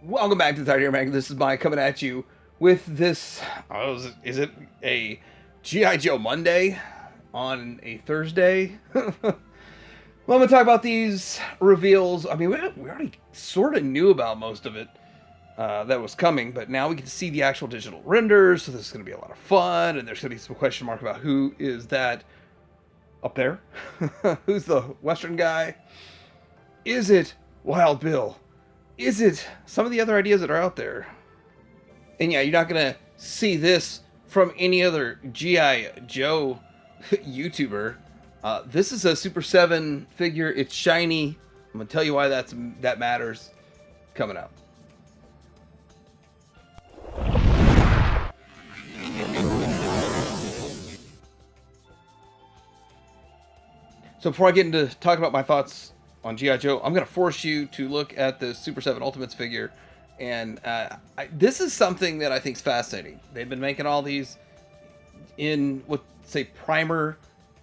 Welcome back to the Tidy Mag. This is Mike coming at you with this. Is it a G.I. Joe Monday on a Thursday? Well, I'm going to talk about these reveals. I mean, we already sort of knew about most of it that was coming, but now we get to see the actual digital renders, so this is going to be a lot of fun, and there's going to be some question mark about who is that up there? Who's the Western guy? Is it Wild Bill? Is it some of the other ideas that are out there? And yeah, you're not going to see this from any other G.I. Joe YouTuber. This is a Super 7 figure. It's shiny. I'm going to tell you why that matters coming up. So before I get into talking about my thoughts on G.I. Joe, I'm going to force you to look at the Super 7 Ultimates figure. And this is something that I think is fascinating. They've been making all these in, say, primer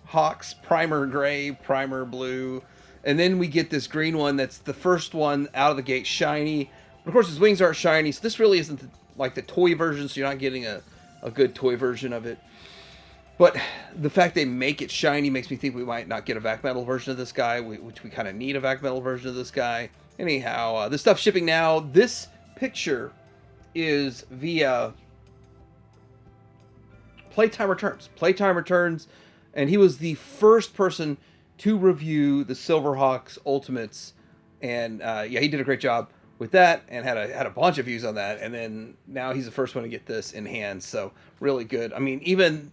Hawks, primer gray, primer blue. And then we get this green one that's the first one out of the gate, shiny. But of course, his wings aren't shiny, so this really isn't like the toy version, so you're not getting a good toy version of it. But the fact they make it shiny makes me think we might not get a vac metal version of this guy, which we kind of need a vac metal version of this guy. Anyhow, this stuff's shipping now. This picture is via Playtime Returns. Playtime Returns, and he was the first person to review the Silverhawks Ultimates. And yeah, he did a great job with that and had a bunch of views on that. And then now he's the first one to get this in hand. So really good. I mean, even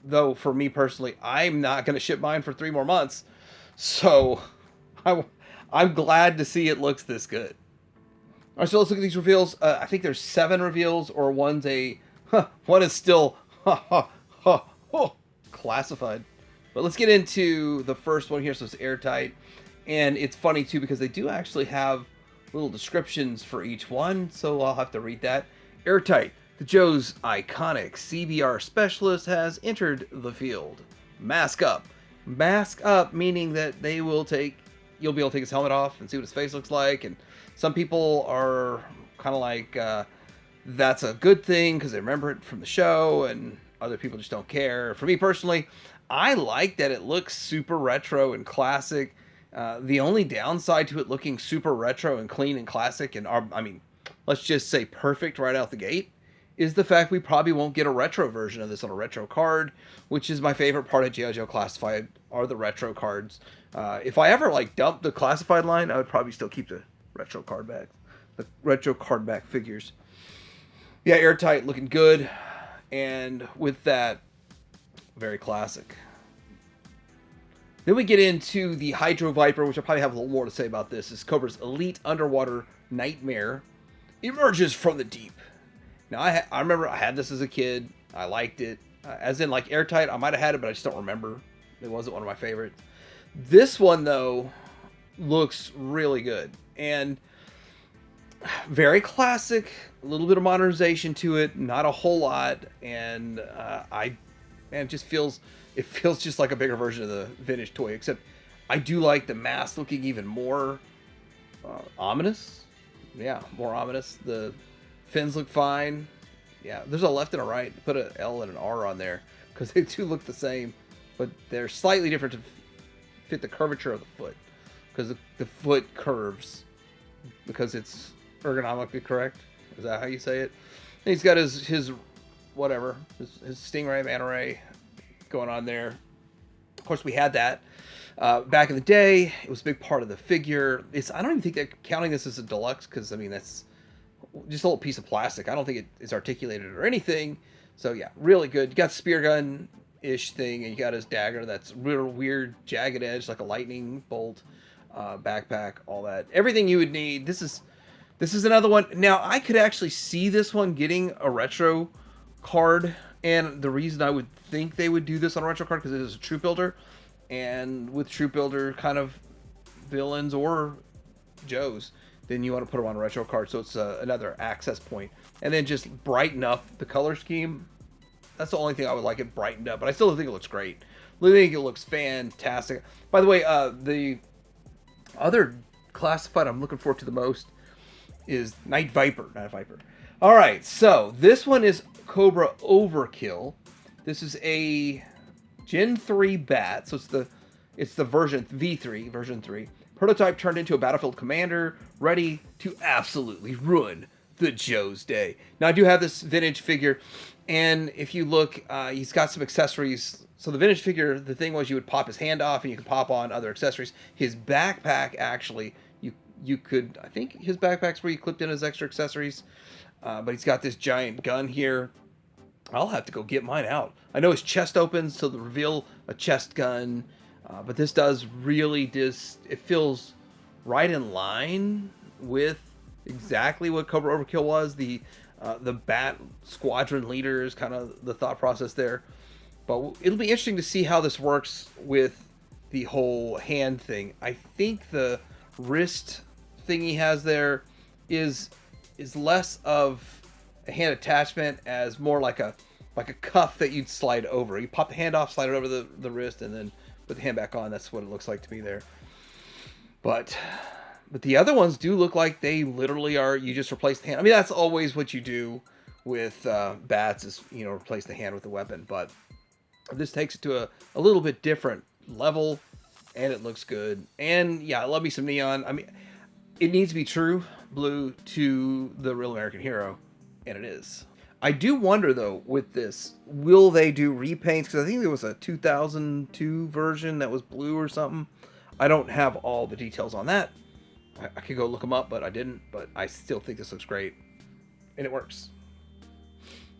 though for me personally, I'm not going to ship mine for 3 more months. So I'm glad to see it looks this good. All right, so let's look at these reveals. I think there's 7 reveals, or one is still classified. But let's get into the first one here. So it's Airtight. And it's funny too because they do actually have little descriptions for each one. So I'll have to read that. Airtight. The Joe's iconic CBR specialist has entered the field. Mask up. Mask up, meaning that you'll be able to take his helmet off and see what his face looks like. And some people are kind of like, that's a good thing because they remember it from the show, and other people just don't care. For me personally, I like that it looks super retro and classic. The only downside to it looking super retro and clean and classic, and let's just say perfect right out the gate, is the fact we probably won't get a retro version of this on a retro card, which is my favorite part of G.I. Joe Classified, are the retro cards. If I ever dump the Classified line, I would probably still keep the retro card back figures. Yeah, Airtight looking good, and with that, very classic. Then we get into the Hydroviper, which I probably have a little more to say about this. Is Cobra's elite underwater nightmare emerges from the deep. Now, I remember I had this as a kid. I liked it. As in, like Airtight, I might have had it, but I just don't remember. It wasn't one of my favorites. This one, though, looks really good. And very classic. A little bit of modernization to it. Not a whole lot. And it just feels just like a bigger version of the vintage toy. Except I do like the mask looking even more ominous. Yeah, more ominous. The fins look fine. Yeah, there's a left and a right. Put an L and an R on there because they do look the same, but they're slightly different to fit the curvature of the foot, because the foot curves because it's ergonomically correct. Is that how you say it? And he's got his whatever, his Stingray, Manta Ray going on there. Of course, we had that back in the day. It was a big part of the figure. I don't even think they're counting this as a deluxe, because I mean that's just a little piece of plastic. I don't think it is articulated or anything. So yeah, really good. You got spear gun-ish thing, and you got his dagger that's real weird jagged edge like a lightning bolt, backpack, all that. Everything you would need. This is another one. Now, I could actually see this one getting a retro card, and the reason I would think they would do this on a retro card, because it is a troop builder, and with troop builder kind of villains or Joes, then you want to put them on a retro card, so it's another access point. And then just brighten up the color scheme. That's the only thing I would like it brightened up, but I still think it looks great. I think it looks fantastic. By the way, the other Classified I'm looking forward to the most is Night Viper, not a Viper. All right, so this one is Cobra Overkill. This is a Gen 3 bat, so it's the version V3, version 3. Prototype turned into a battlefield commander, ready to absolutely ruin the Joe's day. Now I do have this vintage figure, and if you look, he's got some accessories. So the vintage figure, the thing was you would pop his hand off and you could pop on other accessories. His backpack, actually, you could, I think his backpack's where you clipped in his extra accessories. But he's got this giant gun here. I'll have to go get mine out. I know his chest opens to reveal a chest gun. But this does really it feels right in line with exactly what Cobra Overkill was. The Bat Squadron leader is kind of the thought process there. But it'll be interesting to see how this works with the whole hand thing. I think the wrist thing he has there is less of a hand attachment as more like a cuff that you'd slide over. You pop the hand off, slide it over the wrist, and then put the hand back on. That's what it looks like to me there. But the other ones do look like they literally are, you just replace the hand. I mean, that's always what you do with bats is, replace the hand with the weapon. But this takes it to a little bit different level, and it looks good. And yeah, I love me some neon. I mean, it needs to be true blue to the real American hero, and it is. I do wonder, though, with this, will they do repaints? Because I think there was a 2002 version that was blue or something. I don't have all the details on that. I could go look them up, but I didn't. But I still think this looks great, and it works.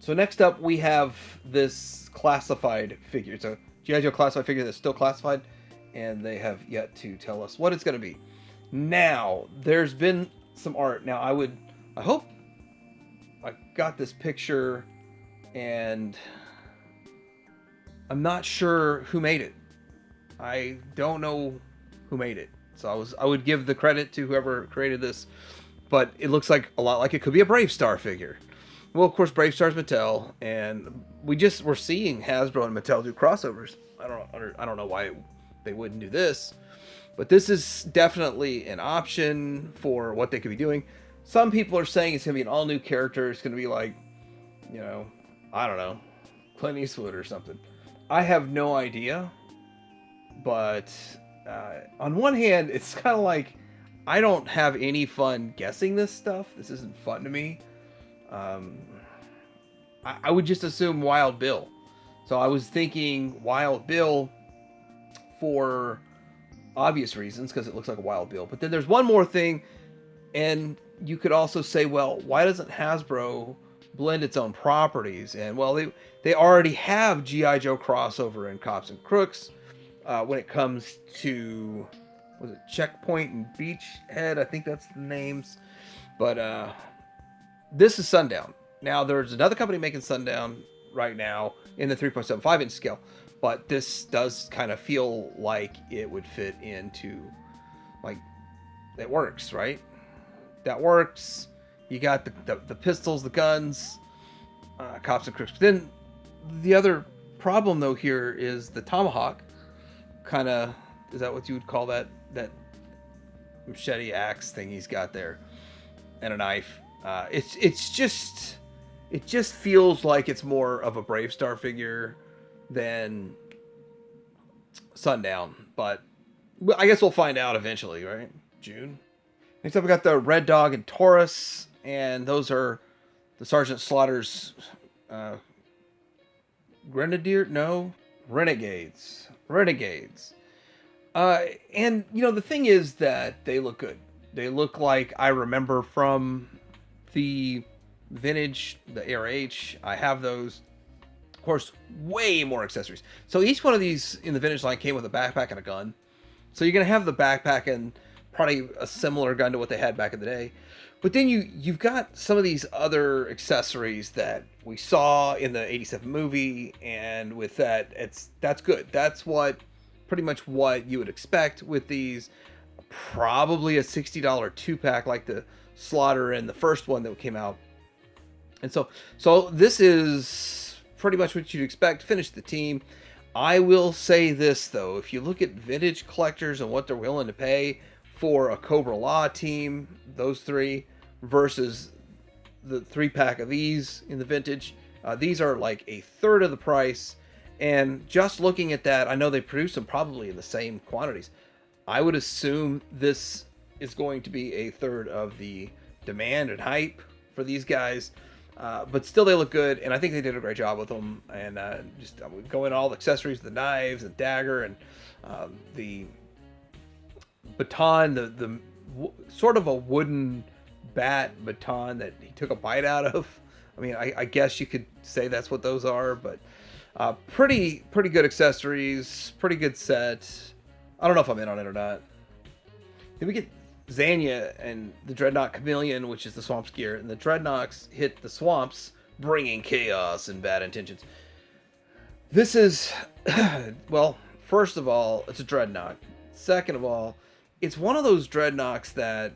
So next up, we have this classified figure. It's a G.I. Joe classified figure that's still classified, and they have yet to tell us what it's going to be. Now, there's been some art. Now, I hope I got this picture, and I'm not sure who made it. I don't know who made it. So I would give the credit to whoever created this, but it looks like a lot like it could be a Brave Star figure. Well, of course, Brave Star's Mattel, and we're seeing Hasbro and Mattel do crossovers. I don't know why they wouldn't do this, but this is definitely an option for what they could be doing. Some people are saying it's going to be an all-new character. It's going to be like, I don't know, Clint Eastwood or something. I have no idea, but on one hand, it's kind of like I don't have any fun guessing this stuff. This isn't fun to me. I would just assume Wild Bill. So I was thinking Wild Bill for obvious reasons, because it looks like a Wild Bill. But then there's one more thing, and you could also say, well, why doesn't Hasbro blend its own properties? And well, they already have G.I. Joe crossover and Cops and Crooks. When it comes to, was it Checkpoint and Beachhead? I think that's the names. But this is Sundown. Now, there's another company making Sundown right now in the 3.75 inch scale. But this does kind of feel like it would fit into, like, it works, right? That works. You got the pistols, the guns, Cops and Crooks. But then the other problem, though, here is the tomahawk. Kind of, is that what you would call that machete axe thing he's got there, and a knife? It just feels like it's more of a Brave Star figure than Sundown, but I guess we'll find out eventually, right? June. Next up, we got the Red Dog and Taurus, and those are the Sergeant Slaughter's Renegades. And the thing is that they look good. They look like I remember from the vintage, the ARH. I have those. Of course, way more accessories. So each one of these in the vintage line came with a backpack and a gun. So you're going to have the backpack and probably a similar gun to what they had back in the day. But then you've got some of these other accessories that we saw in the 87 movie, and with that, that's good. That's pretty much what you would expect with these. Probably a $60 2-pack like the Slaughter and the first one that came out. And so this is pretty much what you'd expect. Finish the team. I will say this, though. If you look at vintage collectors and what they're willing to pay for a Cobra Law team, those three, versus the 3-pack of these in the vintage. These are like a third of the price. And just looking at that, I know they produce them probably in the same quantities. I would assume this is going to be a third of the demand and hype for these guys. But still, they look good, and I think they did a great job with them. And just go in all the accessories, the knives, the dagger, and the baton, the sort of a wooden bat baton that he took a bite out of. I mean, I guess you could say that's what those are, but pretty good accessories, pretty good set. I don't know if I'm in on it or not. Then we get Zanya and the Dreadnought Chameleon, which is the Swamps gear, and the Dreadnoughts hit the swamps, bringing chaos and bad intentions. This is, well, first of all, it's a Dreadnought. Second of all, it's one of those Dreadnoughts that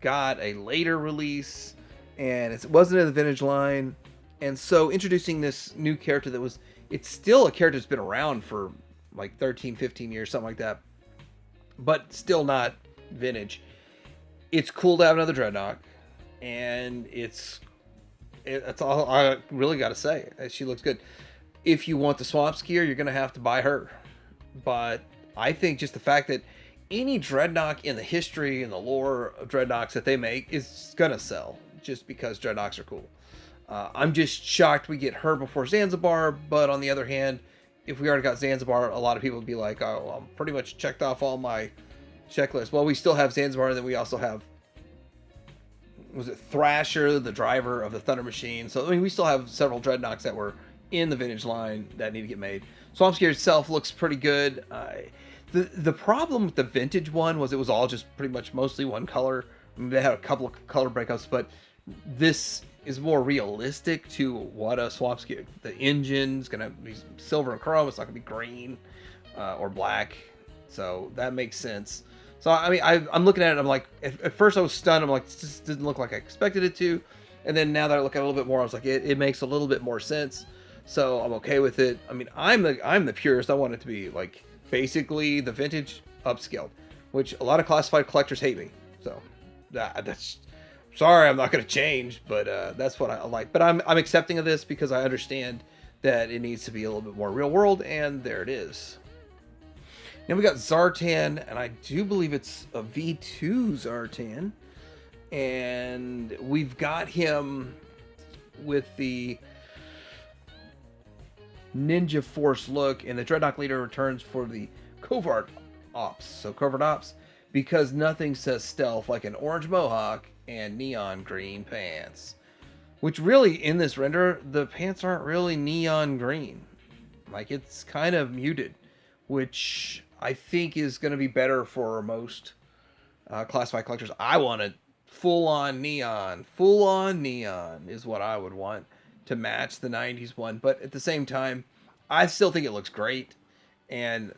got a later release, and it wasn't in the vintage line, and so introducing this new character that was, it's still a character that's been around for like 13, 15 years, something like that, but still not vintage. It's cool to have another Dreadnought, and that's all I really got to say. She looks good. If you want the Swamps gear, you're going to have to buy her. But I think just the fact that any Dreadnought in the history and the lore of Dreadnoughts that they make is going to sell, just because Dreadnoughts are cool. I'm just shocked we get her before Zanzibar, but on the other hand, if we already got Zanzibar, a lot of people would be like, oh, well, I'm pretty much checked off all my checklist. Well, we still have Zanzibar, and then we also have, was it Thrasher, the driver of the Thunder Machine? So, I mean, we still have several Dreadnoughts that were in the vintage line that need to get made. Swamps gear itself looks pretty good. The problem with the vintage one was it was all just pretty much mostly one color. I mean, they had a couple of color breakups, but this is more realistic to what a Swamps gear. The engine's gonna be silver and chrome. It's not gonna be green or black. So that makes sense. So, I mean, I'm looking at it, and I'm like, at first I was stunned. I'm like, this just didn't look like I expected it to. And then now that I look at it a little bit more, I was like, it makes a little bit more sense. So I'm okay with it. I mean, I'm the purist. I want it to be like basically the vintage upscaled, which a lot of classified collectors hate me. So that's, sorry, I'm not going to change, but that's what I like. But I'm accepting of this because I understand that it needs to be a little bit more real world, and there it is. Now we got Zartan, and I do believe it's a V2 Zartan. And we've got him with the Ninja Force look, and the Dreadnought leader returns for the Covert Ops. So Covert Ops, because nothing says stealth like an orange mohawk and neon green pants. Which really, in this render, the pants aren't really neon green. Like, it's kind of muted, which I think is going to be better for most classified collectors. I want it full-on neon. Full-on neon is what I would want to match the 90s one. But at the same time, I still think it looks great. And,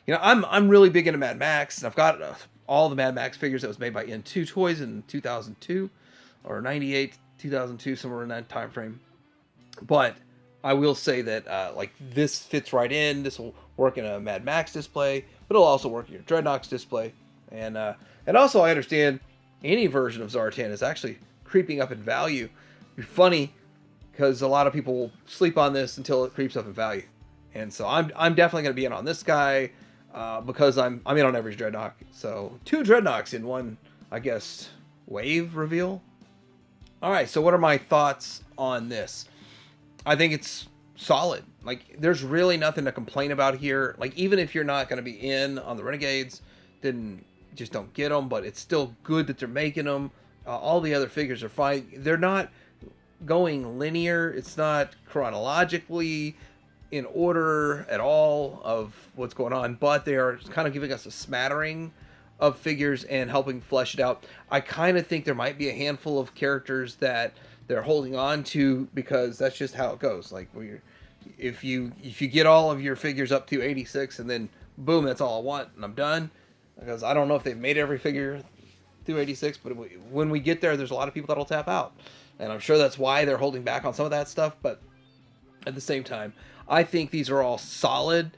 you know, I'm really big into Mad Max. And I've got all the Mad Max figures that was made by N2 Toys in 2002. Or 98, 2002, somewhere in that time frame. But I will say that, like, this fits right in. This will work in a Mad Max display. But it'll also work in your Dreadnoughts display. And also, I understand any version of Zartan is actually creeping up in value. It'd be funny, because a lot of people will sleep on this until it creeps up in value. And so I'm definitely going to be in on this guy, because I'm in on every Dreadnought. So 2 Dreadnoughts in one, I guess, wave reveal. Alright, so what are my thoughts on this? I think it's solid. Like, there's really nothing to complain about here. Like, even if you're not going to be in on the Renegades, then just don't get them. But it's still good that they're making them. All the other figures are fine. They're not going linear. It's not chronologically in order at all of what's going on. But they are kind of giving us a smattering of figures and helping flesh it out. I kind of think there might be a handful of characters that they're holding on to, because that's just how it goes. Like, if you get all of your figures up to 86 and then boom, that's all I want and I'm done, because I don't know if they've made every figure through 86, but when we get there, there's a lot of people that'll tap out, and I'm sure that's why they're holding back on some of that stuff. But at the same time, I think these are all solid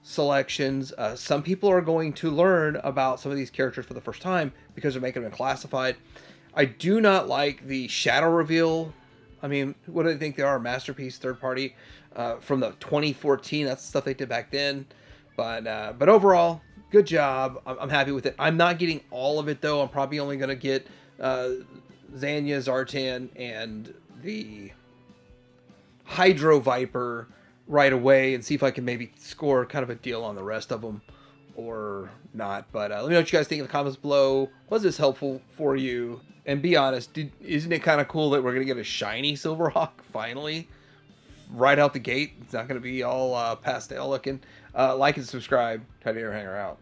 selections. Some people are going to learn about some of these characters for the first time because they're making them classified. I do not like the shadow reveal. I mean, what do they think they are? Masterpiece, third party, from the 2014. That's the stuff they did back then. But overall, good job. I'm happy with it. I'm not getting all of it though. I'm probably only gonna get Zanya, Zartan, and the Hydroviper right away, and see if I can maybe score kind of a deal on the rest of them or not. But let me know what you guys think in the comments below. Was this helpful for you? And be honest, isn't it kind of cool that we're going to get a shiny Silverhawk finally? Right out the gate. It's not going to be all pastel looking. Like and subscribe. Tight Air Hanger out.